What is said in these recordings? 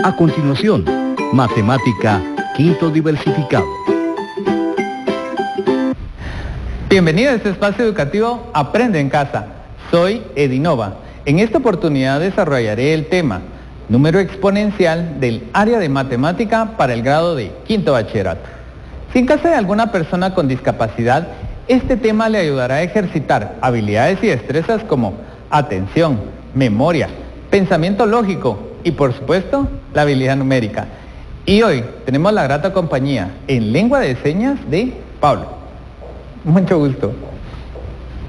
A continuación, Matemática Quinto Diversificado. Bienvenido a este espacio educativo Aprende en Casa. Soy Edinova. En esta oportunidad desarrollaré el tema número exponencial del área de matemática para el grado de quinto bachillerato. Si en casa de alguna persona con discapacidad, este tema le ayudará a ejercitar habilidades y destrezas como atención, memoria, pensamiento lógico y, por supuesto, la habilidad numérica. Y hoy tenemos la grata compañía en lengua de señas de Pablo. Mucho gusto.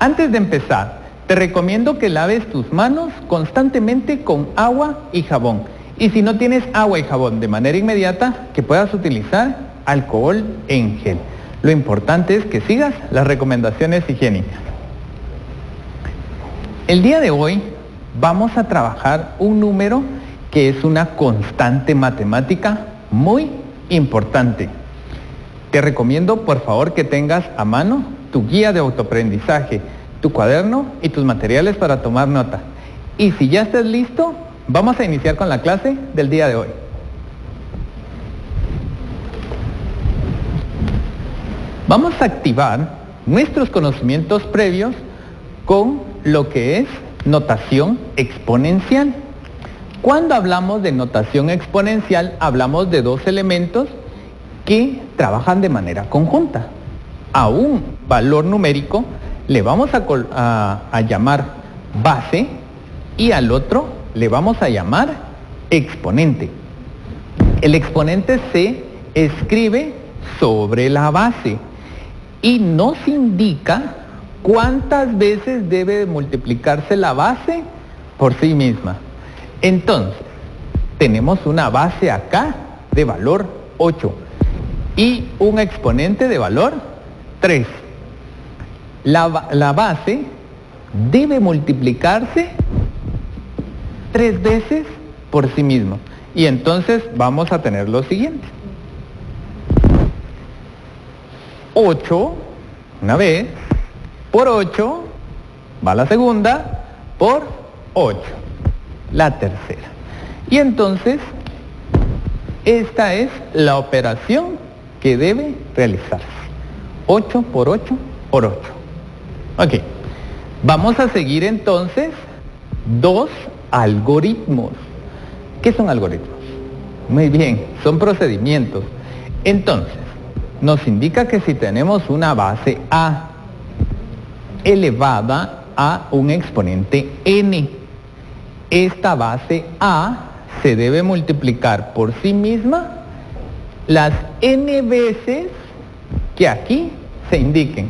Antes de empezar, te recomiendo que laves tus manos constantemente con agua y jabón. Y si no tienes agua y jabón de manera inmediata, que puedas utilizar alcohol en gel. Lo importante es que sigas las recomendaciones higiénicas. El día de hoy vamos a trabajar un número que es una constante matemática muy importante. Te recomiendo por favor que tengas a mano tu guía de autoaprendizaje, tu cuaderno y tus materiales para tomar nota. Y si ya estés listo, vamos a iniciar con la clase del día de hoy. Vamos a activar nuestros conocimientos previos con lo que es notación exponencial. Cuando hablamos de notación exponencial, hablamos de dos elementos que trabajan de manera conjunta. A un valor numérico le vamos a llamar base y al otro le vamos a llamar exponente. El exponente se escribe sobre la base y nos indica cuántas veces debe multiplicarse la base por sí misma. Entonces, tenemos una base acá de valor 8 y un exponente de valor 3. La base debe multiplicarse 3 veces por sí mismo. Y entonces vamos a tener lo siguiente. 8, una vez, por 8, va la segunda, por 8, la tercera. Y entonces, esta es la operación que debe realizarse. 8 por 8 por 8. Ok, vamos a seguir entonces dos algoritmos. ¿Qué son algoritmos? Muy bien, son procedimientos. Entonces, nos indica que si tenemos una base A elevada a un exponente n, esta base A se debe multiplicar por sí misma las n veces que aquí se indiquen.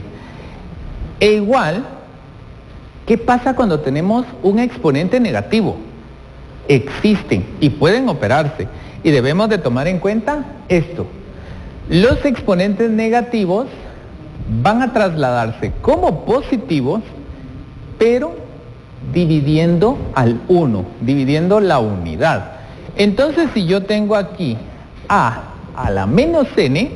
E igual, ¿qué pasa cuando tenemos un exponente negativo? Existen y pueden operarse y debemos de tomar en cuenta esto. Los exponentes negativos van a trasladarse como positivos, pero dividiendo al 1, dividiendo la unidad. Entonces, si yo tengo aquí a la menos n,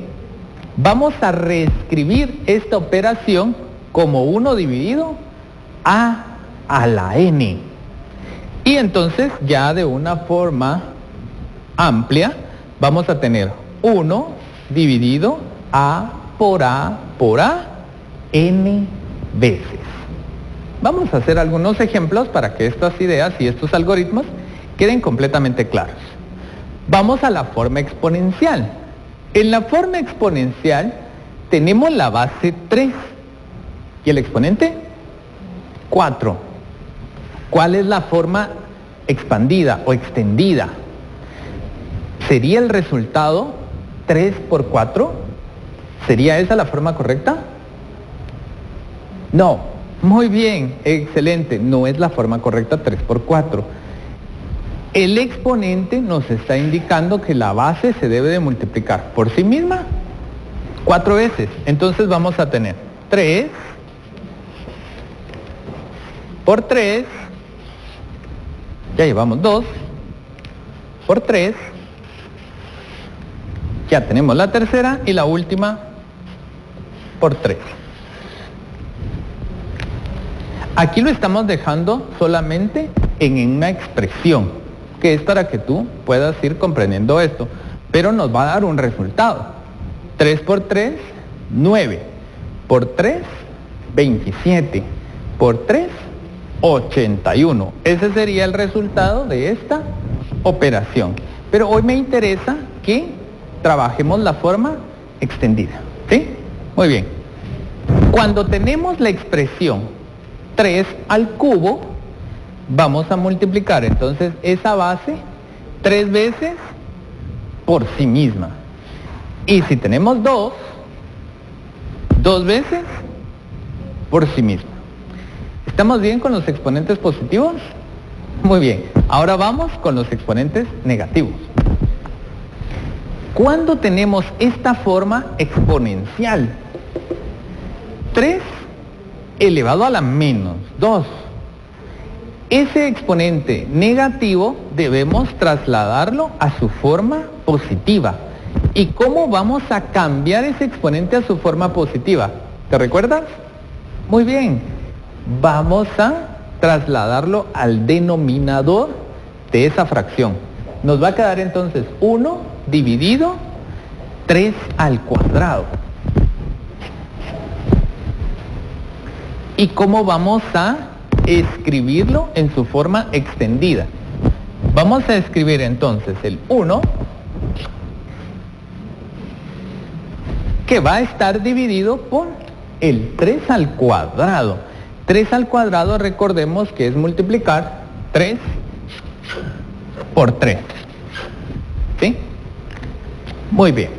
vamos a reescribir esta operación como 1 dividido a la n. Y entonces, ya de una forma amplia, vamos a tener 1 dividido a por a, n veces. Vamos a hacer algunos ejemplos para que estas ideas y estos algoritmos queden completamente claros. Vamos a la forma exponencial. En la forma exponencial tenemos la base 3 y el exponente 4. ¿Cuál es la forma expandida o extendida? ¿Sería el resultado 3 por 4? ¿Sería esa la forma correcta? No. Muy bien, excelente. No es la forma correcta 3 por 4. El exponente nos está indicando que la base se debe de multiplicar por sí misma 4 veces. Entonces vamos a tener 3 por 3, ya llevamos 2, por 3, ya tenemos la tercera y la última por 3. Aquí lo estamos dejando solamente en una expresión. que es para que tú puedas ir comprendiendo esto. Pero nos va a dar un resultado. 3 por 3, 9. Por 3, 27. Por 3, 81. Ese sería el resultado de esta operación. Pero hoy me interesa que trabajemos la forma extendida. ¿Sí? Muy bien. Cuando tenemos la expresión 3 al cubo, vamos a multiplicar entonces esa base 3 veces por sí misma. Y si tenemos 2, 2 veces por sí misma. ¿Estamos bien con los exponentes positivos? Muy bien. Ahora vamos con los exponentes negativos. Cuando tenemos esta forma exponencial, 3 elevado a la menos 2. Ese exponente negativo debemos trasladarlo a su forma positiva. ¿Y cómo vamos a cambiar ese exponente a su forma positiva? ¿Te recuerdas? Muy bien. Vamos a trasladarlo al denominador de esa fracción. Nos va a quedar entonces 1 dividido 3 al cuadrado. ¿Y cómo vamos a escribirlo en su forma extendida? Vamos a escribir entonces el 1, que va a estar dividido por el 3 al cuadrado. 3 al cuadrado, recordemos que es multiplicar 3 por 3. ¿Sí? Muy bien.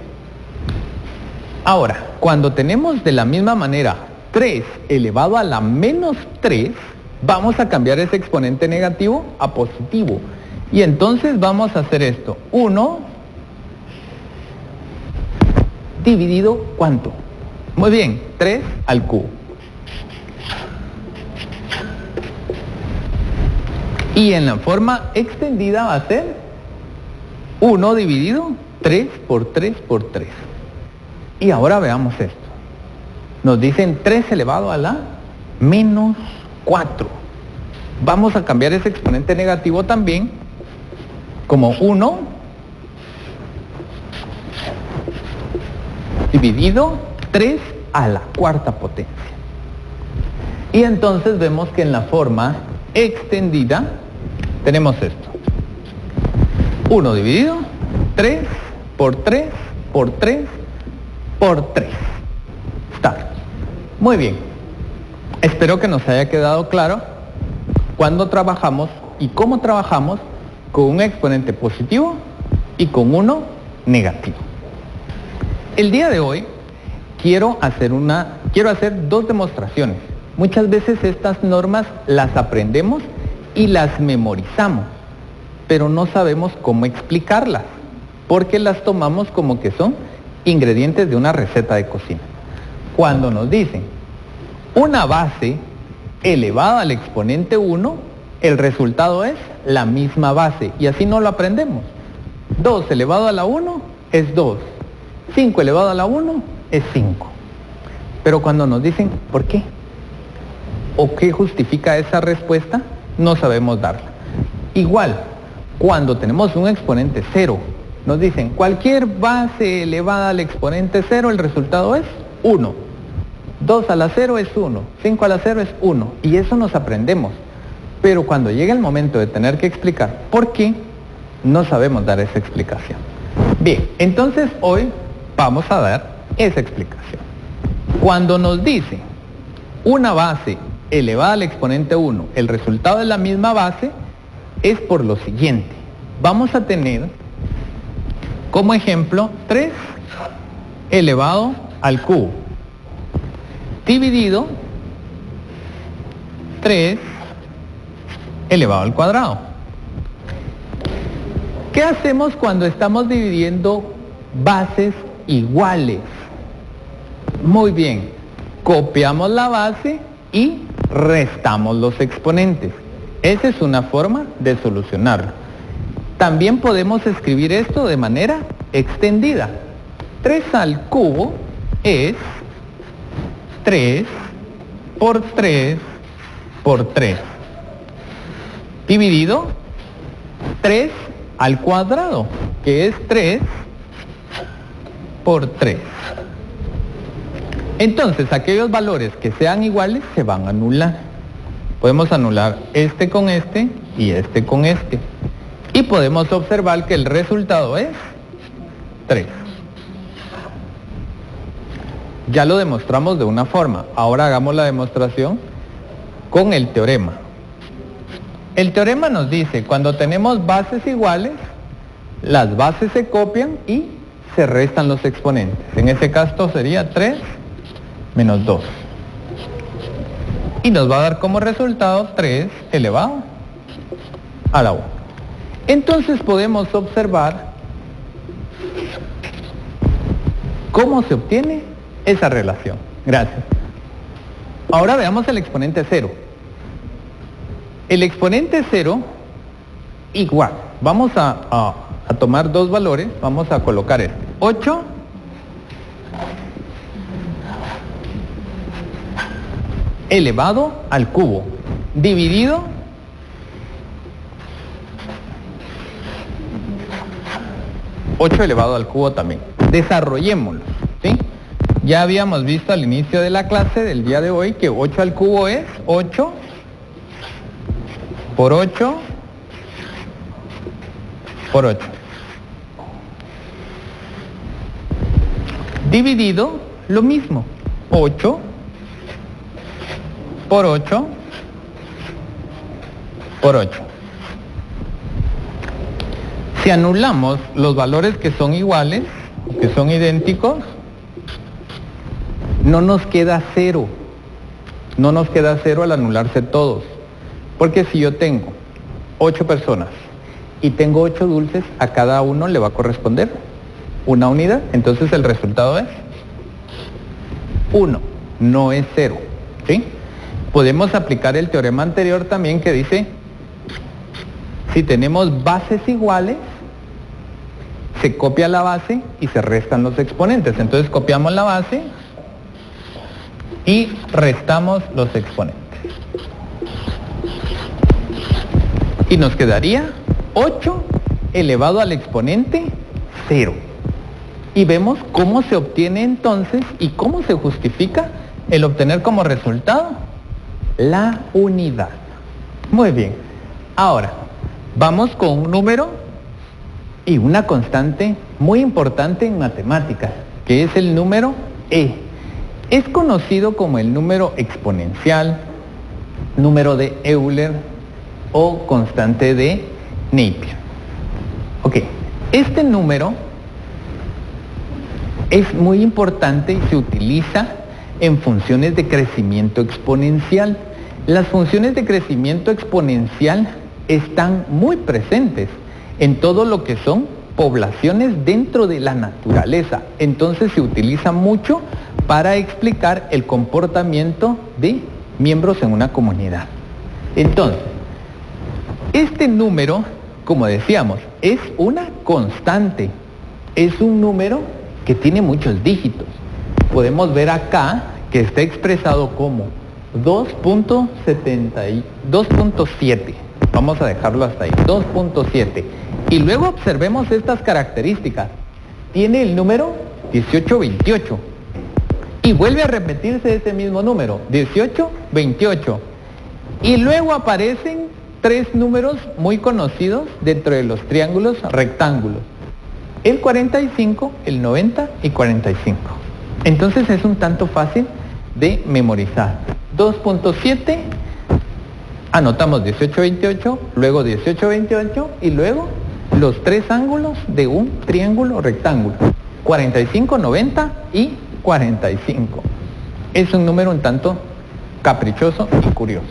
Ahora, cuando tenemos de la misma manera 3 elevado a la menos 3, vamos a cambiar ese exponente negativo a positivo. Y entonces vamos a hacer esto. 1 dividido, ¿cuánto? Muy bien, 3 al cubo. Y en la forma extendida va a ser 1 dividido 3 por 3 por 3. Y ahora veamos esto. Nos dicen 3 elevado a la menos 4. Vamos a cambiar ese exponente negativo también como 1 dividido 3 a la cuarta potencia. Y entonces vemos que en la forma extendida tenemos esto. 1 dividido 3 por 3 por 3 por 3. Está. Muy bien. Espero que nos haya quedado claro cuando trabajamos y cómo trabajamos con un exponente positivo y con uno negativo. El día de hoy quiero hacer 2 demostraciones. Muchas veces estas normas las aprendemos y las memorizamos, pero no sabemos cómo explicarlas, porque las tomamos como que son ingredientes de una receta de cocina. Cuando nos dicen una base elevada al exponente 1, el resultado es la misma base, y así no lo aprendemos. 2 elevado a la 1 es 2. 5 elevado a la 1 es 5. Pero cuando nos dicen ¿por qué? ¿O qué justifica esa respuesta? No sabemos darla. Igual, cuando tenemos un exponente 0, nos dicen cualquier base elevada al exponente 0, el resultado es 1. 2 a la 0 es 1, 5 a la 0 es 1, y eso nos aprendemos. Pero cuando llega el momento de tener que explicar por qué, no sabemos dar esa explicación. Bien, entonces hoy vamos a dar esa explicación. Cuando nos dice una base elevada al exponente 1, el resultado de la misma base es por lo siguiente. Vamos a tener como ejemplo 3 elevado al cubo dividido 3 elevado al cuadrado. ¿Qué hacemos cuando estamos dividiendo bases iguales? Muy bien, copiamos la base y restamos los exponentes. Esa es una forma de solucionarlo. También podemos escribir esto de manera extendida. 3 al cubo es 3 por 3 por 3 dividido 3 al cuadrado, que es 3 por 3. Entonces, aquellos valores que sean iguales se van a anular. Podemos anular este con este y este con este. Y podemos observar que el resultado es 3. Ya lo demostramos de una forma. Ahora hagamos la demostración con el teorema. El teorema nos dice, cuando tenemos bases iguales, las bases se copian y se restan los exponentes. En este caso sería 3 menos 2. Y nos va a dar como resultado 3 elevado a la 1. Entonces podemos observar cómo se obtiene esa relación. Gracias. Ahora veamos el exponente 0. El exponente 0 igual. Vamos a tomar dos valores. Vamos a colocar este. 8 elevado al cubo dividido elevado al cubo también. Desarrollémoslo, ¿sí? Ya habíamos visto al inicio de la clase del día de hoy que 8 al cubo es 8 por 8 por 8. Dividido lo mismo, 8 por 8 por 8. Si anulamos los valores que son iguales, que son idénticos, no nos queda 0. No nos queda 0 al anularse todos. Porque si yo tengo 8 personas y tengo 8 dulces, a cada uno le va a corresponder una unidad. Entonces el resultado es 1, no es 0. ¿Sí? Podemos aplicar el teorema anterior también que dice, si tenemos bases iguales, se copia la base y se restan los exponentes. Entonces copiamos la base y restamos los exponentes. Y nos quedaría 8 elevado al exponente 0. Y vemos cómo se obtiene entonces y cómo se justifica el obtener como resultado la unidad. Muy bien. Ahora, vamos con un número y una constante muy importante en matemáticas, que es el número e. Es conocido como el número exponencial, número de Euler o constante de Napier. Ok, este número es muy importante y se utiliza en funciones de crecimiento exponencial. Las funciones de crecimiento exponencial están muy presentes en todo lo que son poblaciones dentro de la naturaleza. Entonces se utiliza mucho para explicar el comportamiento de miembros en una comunidad. Entonces, este número, como decíamos, es una constante. Es un número que tiene muchos dígitos. Podemos ver acá que está expresado como 2.7. Vamos a dejarlo hasta ahí, 2.7. Y luego observemos estas características. Tiene el número 1828. Y vuelve a repetirse ese mismo número, 1828. Y luego aparecen 3 números muy conocidos dentro de los triángulos rectángulos. El 45, el 90 y 45. Entonces es un tanto fácil de memorizar. 2.7, anotamos 1828, luego 1828 y luego los 3 ángulos de un triángulo rectángulo. 45, 90 y 45. Es un número un tanto caprichoso y curioso.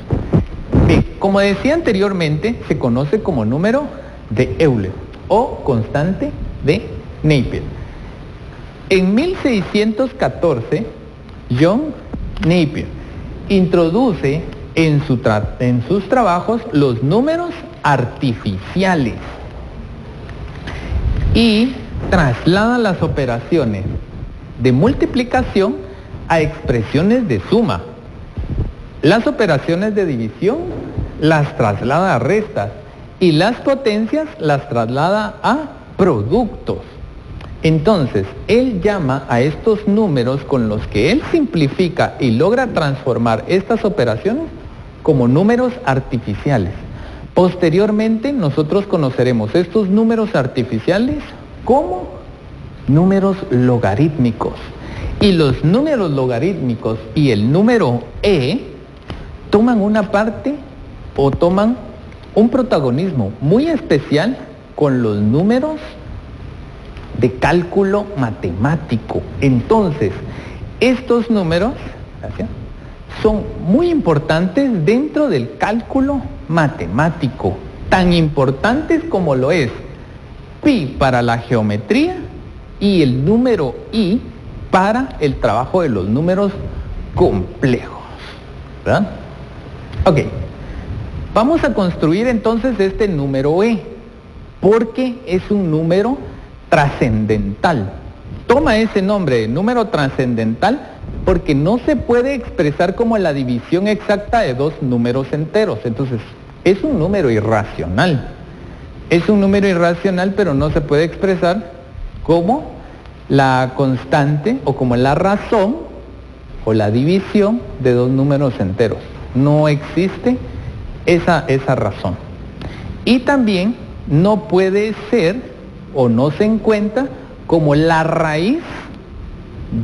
Bien, como decía anteriormente, se conoce como número de Euler o constante de Napier. En 1614, John Napier introduce en sus trabajos los números artificiales y traslada las operaciones de multiplicación a expresiones de suma. Las operaciones de división las traslada a restas y las potencias las traslada a productos. Entonces, él llama a estos números con los que él simplifica y logra transformar estas operaciones como números artificiales. Posteriormente, nosotros conoceremos estos números artificiales como números logarítmicos. Y los números logarítmicos y el número e toman una parte o toman un protagonismo muy especial con los números de cálculo matemático. Entonces, estos números, gracias, son muy importantes dentro del cálculo matemático, tan importantes como lo es pi para la geometría y el número i para el trabajo de los números complejos, ¿verdad? Ok, vamos a construir entonces este número e, porque es un número trascendental. Toma ese nombre de número trascendental porque no se puede expresar como la división exacta de dos números enteros. Entonces, es un número irracional. Es un número irracional, pero no se puede expresar como la constante o como la razón o la división de dos números enteros. No existe esa razón. Y también no puede ser o no se encuentra como la raíz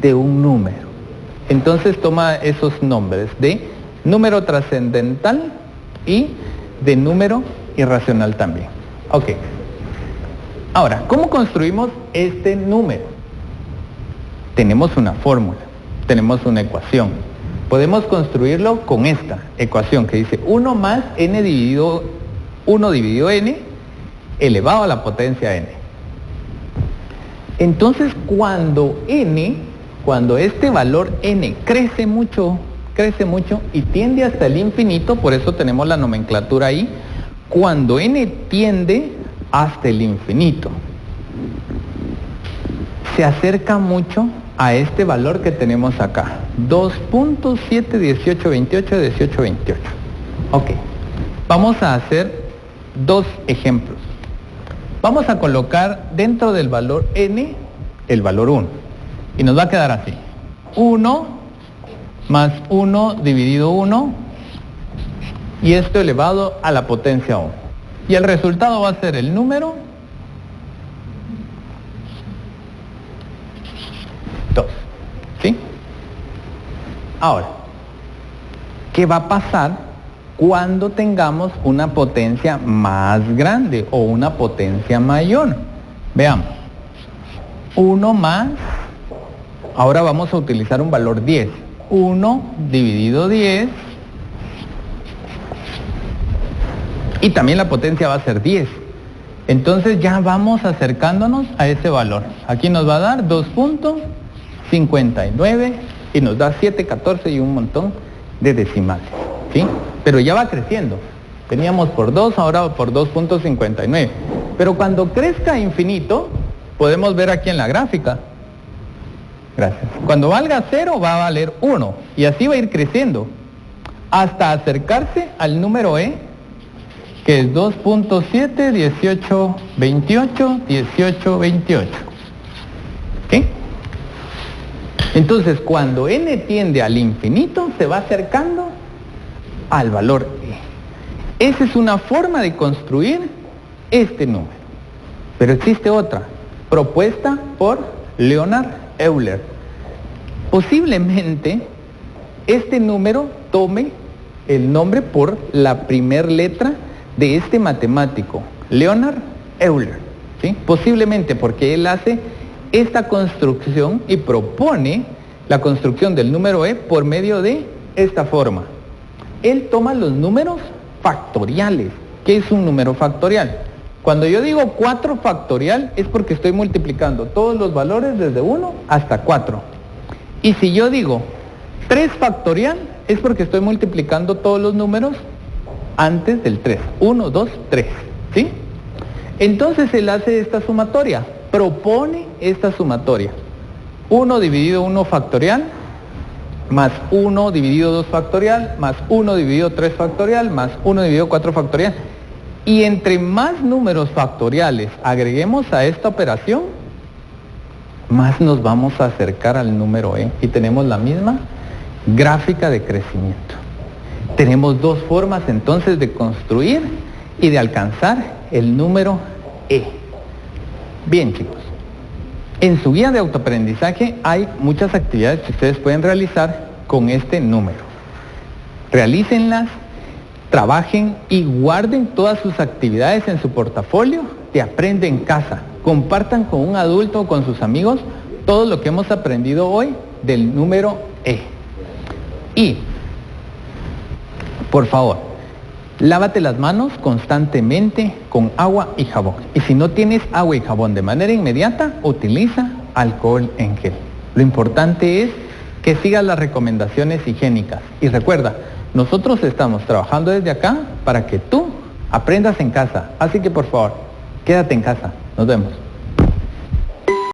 de un número. Entonces toma esos nombres de número trascendental y de número irracional también. Ok. Ahora, ¿cómo construimos este número? Tenemos una fórmula, tenemos una ecuación. Podemos construirlo con esta ecuación que dice 1 más n dividido 1 dividido n elevado a la potencia n. Entonces, cuando este valor n crece mucho y tiende hasta el infinito, por eso tenemos la nomenclatura ahí, cuando n tiende hasta el infinito, se acerca mucho a este valor que tenemos acá, 2.71828. Ok, vamos a hacer dos ejemplos. Vamos a colocar dentro del valor n el valor 1 y nos va a quedar así: 1 más 1 dividido 1 y esto elevado a la potencia 1. Y el resultado va a ser el número 2. ¿Sí? Ahora, ¿qué va a pasar cuando tengamos una potencia más grande o una potencia mayor? Veamos. 1 más, ahora vamos a utilizar un valor 10. 1 dividido 10. Y también la potencia va a ser 10. Entonces ya vamos acercándonos a ese valor. Aquí nos va a dar 2.59 y nos da 7, 14 y un montón de decimales. ¿Sí? Pero ya va creciendo. Teníamos por 2, ahora por 2.59. Pero cuando crezca a infinito, podemos ver aquí en la gráfica. Gracias. Cuando valga 0 va a valer 1 y así va a ir creciendo hasta acercarse al número e, que es 2.7, 18, 28, 18, 28. ¿Sí? Entonces, cuando n tiende al infinito, se va acercando al valor e. Esa es una forma de construir este número. Pero existe otra, propuesta por Leonhard Euler. Posiblemente este número tome el nombre por la primera letra de este matemático, Leonhard Euler. ¿Sí? Posiblemente porque él hace esta construcción y propone la construcción del número e por medio de esta forma. Él toma los números factoriales. ¿Qué es un número factorial? Cuando yo digo 4 factorial es porque estoy multiplicando todos los valores desde 1 hasta 4. Y si yo digo 3 factorial es porque estoy multiplicando todos los números antes del 3. 1, 2, 3. ¿Sí? Entonces él hace esta sumatoria, propone esta sumatoria. 1 dividido 1 factorial, más 1 dividido 2 factorial, más 1 dividido 3 factorial, más 1 dividido 4 factorial. Y entre más números factoriales agreguemos a esta operación, más nos vamos a acercar al número E y tenemos la misma gráfica de crecimiento. Tenemos dos formas entonces de construir y de alcanzar el número E. Bien, chicos, en su guía de autoaprendizaje hay muchas actividades que ustedes pueden realizar con este número. Realícenlas, trabajen y guarden todas sus actividades en su portafolio de Aprende en Casa. Compartan con un adulto o con sus amigos todo lo que hemos aprendido hoy del número E. Y, por favor, lávate las manos constantemente con agua y jabón. Y si no tienes agua y jabón de manera inmediata, utiliza alcohol en gel. Lo importante es que sigas las recomendaciones higiénicas. Y recuerda, nosotros estamos trabajando desde acá para que tú aprendas en casa. Así que por favor, quédate en casa. Nos vemos.